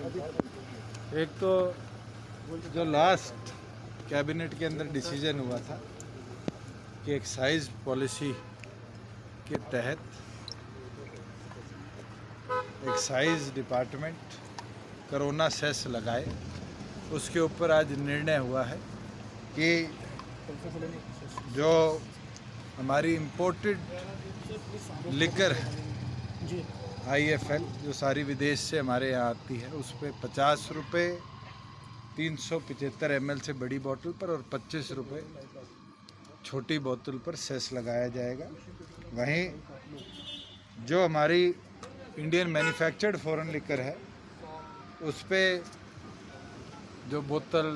एक तो जो लास्ट कैबिनेट के अंदर डिसीजन हुआ था कि एक्साइज पॉलिसी के तहत एक्साइज डिपार्टमेंट कोरोना सेस लगाए, उसके ऊपर आज निर्णय हुआ है कि जो हमारी इम्पोर्टेड लिकर है IFL जो सारी विदेश से हमारे यहाँ आती है, उस पर 50 रुपये 375 ml से बड़ी बोतल पर और 25 रुपये छोटी बोतल पर सेस लगाया जाएगा। वहीं जो हमारी इंडियन मैन्युफैक्चर्ड फॉरेन लिकर है, उस पर जो बोतल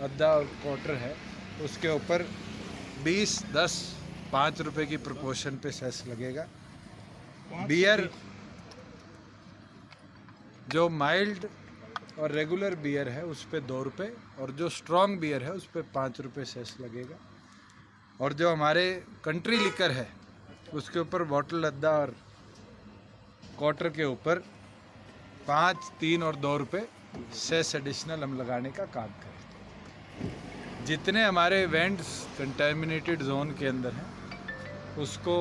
अद्दा और क्वार्टर है, उसके ऊपर 20, 10, 5 रुपये की प्रपोर्शन पे सेस लगेगा। बियर जो माइल्ड और रेगुलर बियर है उस पे 2 रुपये और जो स्ट्रॉन्ग बियर है उस पे 5 रुपये सेस लगेगा। और जो हमारे कंट्री लिकर है उसके ऊपर बॉटल अद्दा और क्वार्टर के ऊपर 5, 3 और 2 रुपये सेस एडिशनल हम लगाने का काम करें। जितने हमारे इवेंट्स कंटेमिनेटेड जोन के अंदर हैं उसको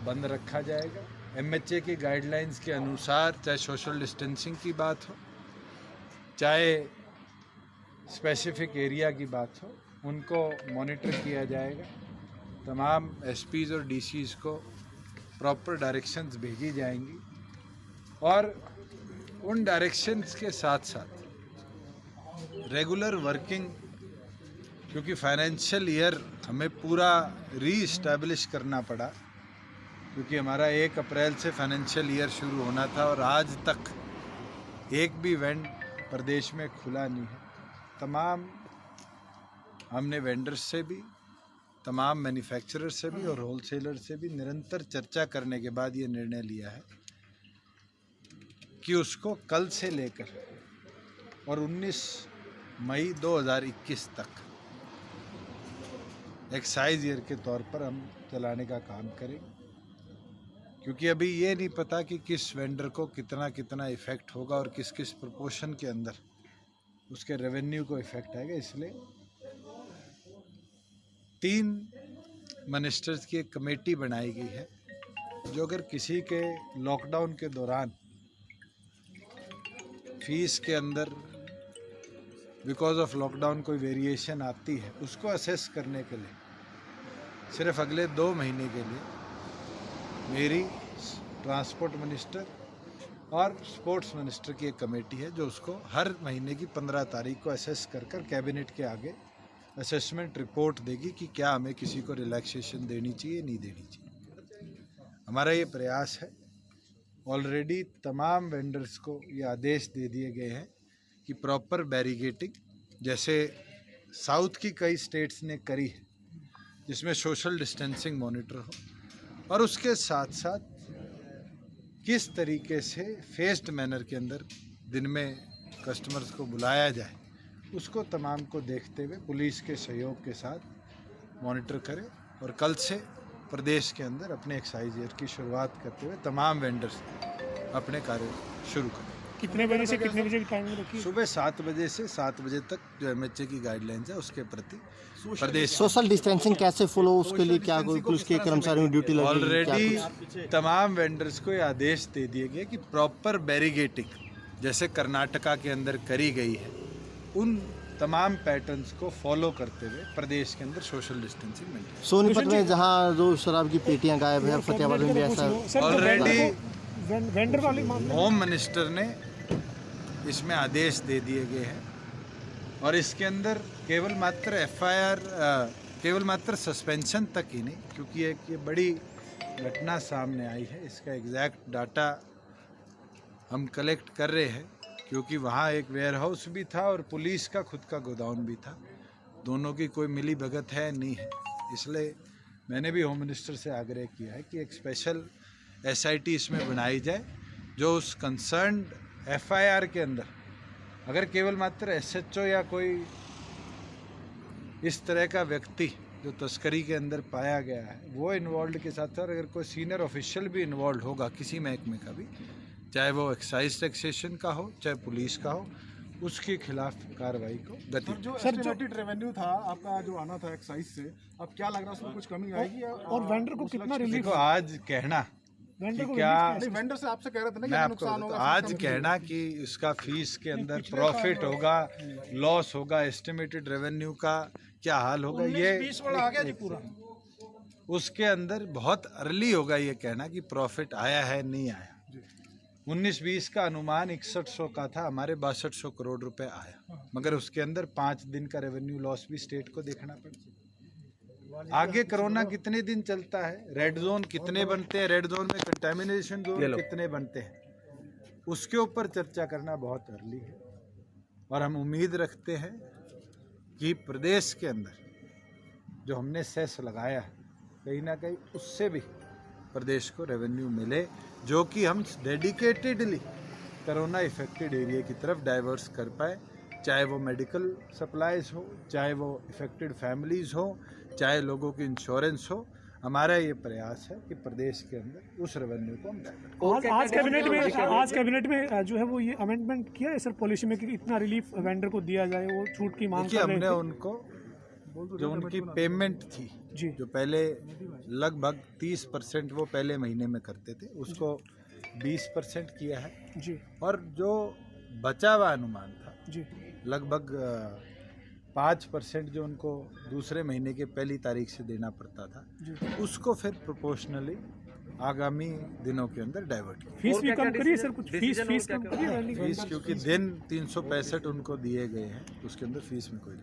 बंद रखा जाएगा। MHA की गाइडलाइंस के अनुसार, चाहे सोशल डिस्टेंसिंग की बात हो, चाहे स्पेसिफिक एरिया की बात हो, उनको मॉनिटर किया जाएगा। तमाम SPs और DCs को प्रॉपर डायरेक्शंस भेजी जाएंगी और उन डायरेक्शंस के साथ साथ रेगुलर वर्किंग, क्योंकि फाइनेंशियल ईयर हमें पूरा रीइस्टैब्लिश करना पड़ा, क्योंकि हमारा 1 अप्रैल से फाइनेंशियल ईयर शुरू होना था और आज तक एक भी इवेंट प्रदेश में खुला नहीं है। तमाम हमने वेंडर्स से भी, तमाम मैन्युफैक्चरर से भी और होलसेलर से भी निरंतर चर्चा करने के बाद ये निर्णय लिया है कि उसको कल से लेकर और 19 मई 2021 तक एक्साइज ईयर के तौर पर हम चलाने का काम करेंगे, क्योंकि अभी ये नहीं पता कि किस वेंडर को कितना कितना इफ़ेक्ट होगा और किस किस प्रोपोर्शन के अंदर उसके रेवेन्यू को इफ़ेक्ट आएगा। इसलिए 3 मिनिस्टर्स की एक कमेटी बनाई गई है, जो अगर किसी के लॉकडाउन के दौरान फीस के अंदर बिकॉज ऑफ लॉकडाउन कोई वेरिएशन आती है, उसको असेस करने के लिए सिर्फ अगले 2 महीने के लिए मेरी ट्रांसपोर्ट मिनिस्टर और स्पोर्ट्स मिनिस्टर की एक कमेटी है, जो उसको हर महीने की 15 तारीख को असेस कर कैबिनेट के आगे असेसमेंट रिपोर्ट देगी कि क्या हमें किसी को रिलैक्सेशन देनी चाहिए, नहीं देनी चाहिए। हमारा ये प्रयास है। ऑलरेडी तमाम वेंडर्स को ये आदेश दे दिए गए हैं कि प्रॉपर बैरिगेटिंग, जैसे साउथ की कई स्टेट्स ने करी है, जिसमें सोशल डिस्टेंसिंग मॉनिटर हो, और उसके साथ साथ किस तरीके से फेस्ड मैनर के अंदर दिन में कस्टमर्स को बुलाया जाए, उसको तमाम को देखते हुए पुलिस के सहयोग के साथ मॉनिटर करें और कल से प्रदेश के अंदर अपने एक्साइज ईयर की शुरुआत करते हुए तमाम वेंडर्स अपने कार्य शुरू करें। कितने बजे से कितने बजे की टाइमिंग रखी? सुबह 7 बजे से 7 बजे तक जो MHA की गाइडलाइंस है उसके प्रति प्रदेश। सोशल डिस्टेंसिंग कैसे फॉलो, उसके लिए क्या कोई पुलिस के कर्मचारियों की ड्यूटी लगी? ऑलरेडी तमाम वेंडर्स को ये आदेश दे दिए गए कि प्रॉपर बैरिगेटिंग, जैसे कर्नाटका के अंदर करी गई है, उन तमाम पैटर्न्स को फॉलो करते हुए प्रदेश के अंदर सोशल डिस्टेंसिंग मेंटेन। सोनीपत में जहां जो शराब की पेटियां गायब है, फतेहाबाद में भी ऐसा ऑलरेडी वेंडर वाले होम मिनिस्टर ने इसमें आदेश दे दिए गए हैं और इसके अंदर केवल मात्र सस्पेंशन तक ही नहीं, क्योंकि एक ये बड़ी घटना सामने आई है, इसका एग्जैक्ट डाटा हम कलेक्ट कर रहे हैं, क्योंकि वहाँ एक वेयर हाउस भी था और पुलिस का खुद का गोदाउन भी था। दोनों की कोई मिली भगत है नहीं है, इसलिए मैंने भी होम मिनिस्टर से आग्रह किया है कि एक स्पेशल SIT इसमें बनाई जाए, जो उस कंसर्न्ड FIR के अंदर अगर केवल मात्र SHO या कोई इस तरह का व्यक्ति जो तस्करी के अंदर पाया गया है वो इन्वॉल्व के साथ, और अगर कोई सीनियर ऑफिशियल भी इन्वॉल्व होगा किसी महकमे का भी, चाहे वो एक्साइज टैक्सेशन का हो चाहे पुलिस का हो, उसके खिलाफ कार्रवाई को गति। सर, जो एस्टिमेटेड रेवेन्यू था आपका जो आना था एक्साइज से, अब क्या लग रहा है उसमें कुछ कमी आएगी? और वेंडर को कितना रिलीफ? देखो, आज कहना वेंडर को क्या, नहीं, वेंडर से आपसे कह रहे थे ना मैं कि आपको नुकसान बताता होगा, हूं, आज कहना कि इसका फीस के अंदर प्रॉफिट होगा, लॉस होगा, एस्टिमेटेड रेवेन्यू का क्या हाल होगा, ये 20 वाला आ गया जी पूरा। उसके अंदर बहुत अर्ली होगा ये कहना कि प्रॉफिट आया है नहीं आया। 19-20 का अनुमान 6100 का था, हमारे 6200 करोड़ रुपए आया, मगर उसके अंदर 5 दिन का रेवेन्यू लॉस भी स्टेट को देखना पड़ता। आगे कोरोना कितने दिन चलता है, रेड जोन कितने बनते हैं, रेड जोन में कंटेमिनेशन जोन कितने बनते हैं, उसके ऊपर चर्चा करना बहुत अर्ली है। और हम उम्मीद रखते हैं कि प्रदेश के अंदर जो हमने सेस लगाया है, कहीं ना कहीं उससे भी प्रदेश को रेवेन्यू मिले, जो कि हम डेडिकेटेडली कोरोना इफेक्टेड एरिया की तरफ डाइवर्स कर पाए, चाहे वो मेडिकल सप्लाईज हो, चाहे वो इफेक्टेड फैमिलीज हो, चाहे लोगों की इंश्योरेंस हो। हमारा ये प्रयास है कि प्रदेश के अंदर उस रेवेन्यू को हम डाइवर्ट। आज कैबिनेट में जो है वो ये अमेंडमेंट किया है सर पॉलिसी में कि इतना रिलीफ वेंडर को दिया जाए, वो छूट की मांग कर रहे हमने थे। उनको जो उनकी पेमेंट थी जी, जो पहले लगभग 30% वो पहले महीने में करते थे, उसको 20% किया है जी, और जो बचा हुआ अनुमान था जी, लगभग 5% जो उनको दूसरे महीने के पहली तारीख से देना पड़ता था, उसको फिर प्रोपोर्शनली आगामी दिनों के अंदर डाइवर्ट किया। फीस भी कम करिए सर, कुछ फीस कम करिए। फीस क्योंकि दिन 365 उनको दिए गए हैं, उसके अंदर फीस में कोई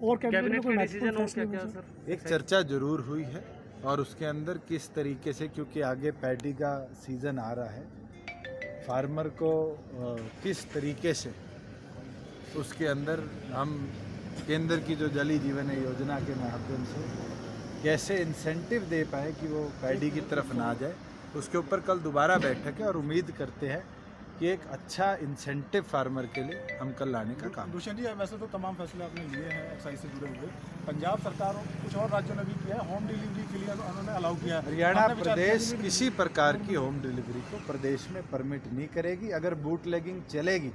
और कैबिनेट में कोई महत्वपूर्ण फैसले हुए सर? एक चर्चा जरूर हुई है और उसके अंदर किस तरीके से, क्योंकि आगे पैडी का सीज़न आ रहा है, फार्मर को किस तरीके से उसके अंदर हम केंद्र की जो जल जीवन योजना के माध्यम से कैसे इंसेंटिव दे पाए कि वो पैडी की तरफ ना जाए, उसके ऊपर कल दोबारा बैठक है और उम्मीद करते हैं कि एक अच्छा इंसेंटिव फार्मर के लिए हम कल लाने का काम। दुष्यंत जी, वैसे तो तमाम फैसले आपने लिए हैं एक्साइज से जुड़े हुए, पंजाब सरकार और कुछ और राज्यों ने भी किया है, होम डिलीवरी के लिए उन्होंने अलाउ किया है। हरियाणा प्रदेश किसी प्रकार की होम डिलीवरी को प्रदेश में परमिट नहीं करेगी। अगर बूट लेगिंग चलेगी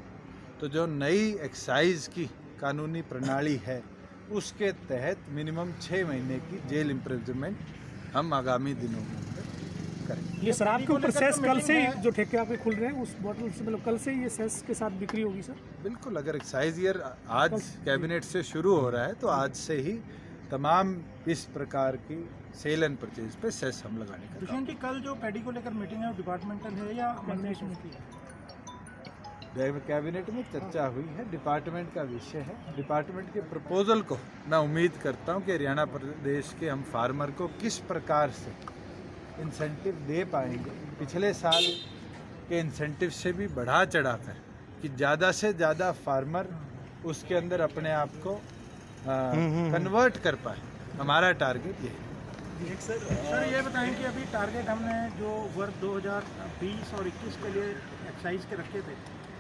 तो जो नई एक्साइज की कानूनी प्रणाली है उसके तहत मिनिमम 6 महीने की जेल इम्प्रिजनमेंट हम आगामी दिनों में करेंगे। ये शराब के ऊपर सेस कल से ही जो ठेके आपके खुल रहे हैं उस बोतल से, मतलब कल से ये सेस के साथ बिक्री होगी सर? बिल्कुल, अगर एक्साइज ईयर आज कैबिनेट से शुरू हो रहा है तो आज से ही तमाम इस प्रकार की सेल एंड परचेज पे सेस हम लगाने का काम। दुष्यंत जी, कल जो पैडी को लेकर मीटिंग है डिपार्टमेंटल है या कैबिनेट में की? कैबिनेट में चर्चा हुई है, डिपार्टमेंट का विषय है। डिपार्टमेंट के प्रपोजल को मैं उम्मीद करता हूं कि हरियाणा प्रदेश के हम फार्मर को किस प्रकार से इंसेंटिव दे पाएंगे, पिछले साल के इंसेंटिव से भी बढ़ा चढ़ाकर कि ज़्यादा से ज़्यादा फार्मर उसके अंदर अपने आप को कन्वर्ट कर पाए, हमारा टारगेट ये है। सर ये बताएं कि अभी टारगेट हमने जो वर्ष 2020 और 21 के लिए एक्साइज के रखे थे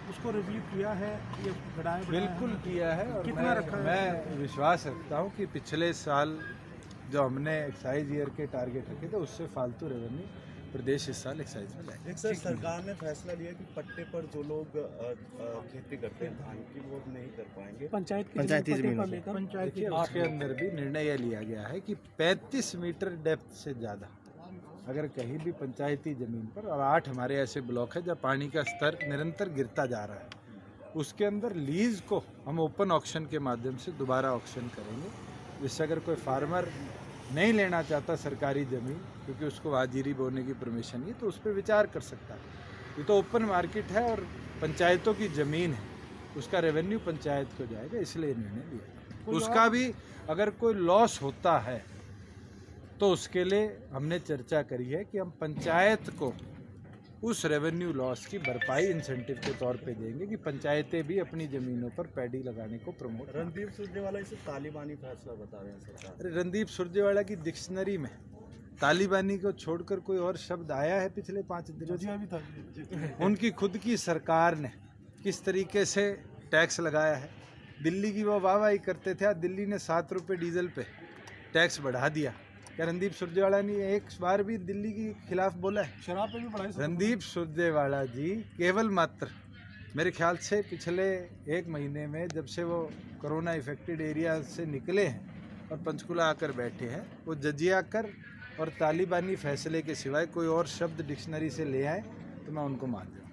उसको रिव्यू किया है, ये बढ़ाया? बिल्कुल किया है और कितना रखा है? मैं विश्वास रखता हूँ कि पिछले साल जो हमने एक्साइज ईयर के टारगेट रखे थे उससे फालतू रेवेन्यू प्रदेश इस साल एक्साइज में लाएगा। सर, सरकार ने फैसला लिया कि पट्टे पर जो लोग खेती करते हैं धान की, वो नहीं कर पाएंगे। पंचायती जमीन पर लेकर देखिए, उसके अंदर भी निर्णय यह लिया गया है कि 35 मीटर डेप्थ से ज़्यादा अगर कहीं भी पंचायती ज़मीन पर, और 8 हमारे ऐसे ब्लॉक है जहाँ पानी का स्तर निरंतर गिरता जा रहा है, उसके अंदर लीज को हम ओपन ऑक्शन के माध्यम से दोबारा ऑक्शन करेंगे, जिससे अगर कोई फार्मर नहीं लेना चाहता सरकारी ज़मीन क्योंकि उसको वाजीरी बोने की परमिशन नहीं, तो उस पर विचार कर सकता है। ये तो ओपन मार्केट है और पंचायतों की ज़मीन है, उसका रेवेन्यू पंचायत को जाएगा, इसलिए निर्णय लिया। उसका भी अगर कोई लॉस होता है तो उसके लिए हमने चर्चा करी है कि हम पंचायत को उस रेवेन्यू लॉस की भरपाई इंसेंटिव के तौर पे देंगे कि पंचायतें भी अपनी ज़मीनों पर पैडी लगाने को प्रमोट। रणदीप सुरजेवाला इसे तालिबानी फैसला बता रहे हैं सरकार। अरे रणदीप सुरजेवाला की डिक्शनरी में तालिबानी को छोड़कर कोई और शब्द आया है पिछले 5 दिनों से? उनकी खुद की सरकार ने किस तरीके से टैक्स लगाया है। दिल्ली की वो वाहवाही करते थे, दिल्ली ने 7 रुपये डीजल पे टैक्स बढ़ा दिया, क्या रणदीप सुरजेवाला ने एक बार भी दिल्ली के खिलाफ बोला है? शराब पे भी बढ़ाई रणदीप सुरजेवाला जी केवल मात्र मेरे ख्याल से पिछले 1 महीने में जब से वो कोरोना इफेक्टेड एरिया से निकले हैं और पंचकुला आकर बैठे हैं, वो जजिया कर और तालिबानी फैसले के सिवाय कोई और शब्द डिक्शनरी से ले आए तो मैं उनको मान लूँ।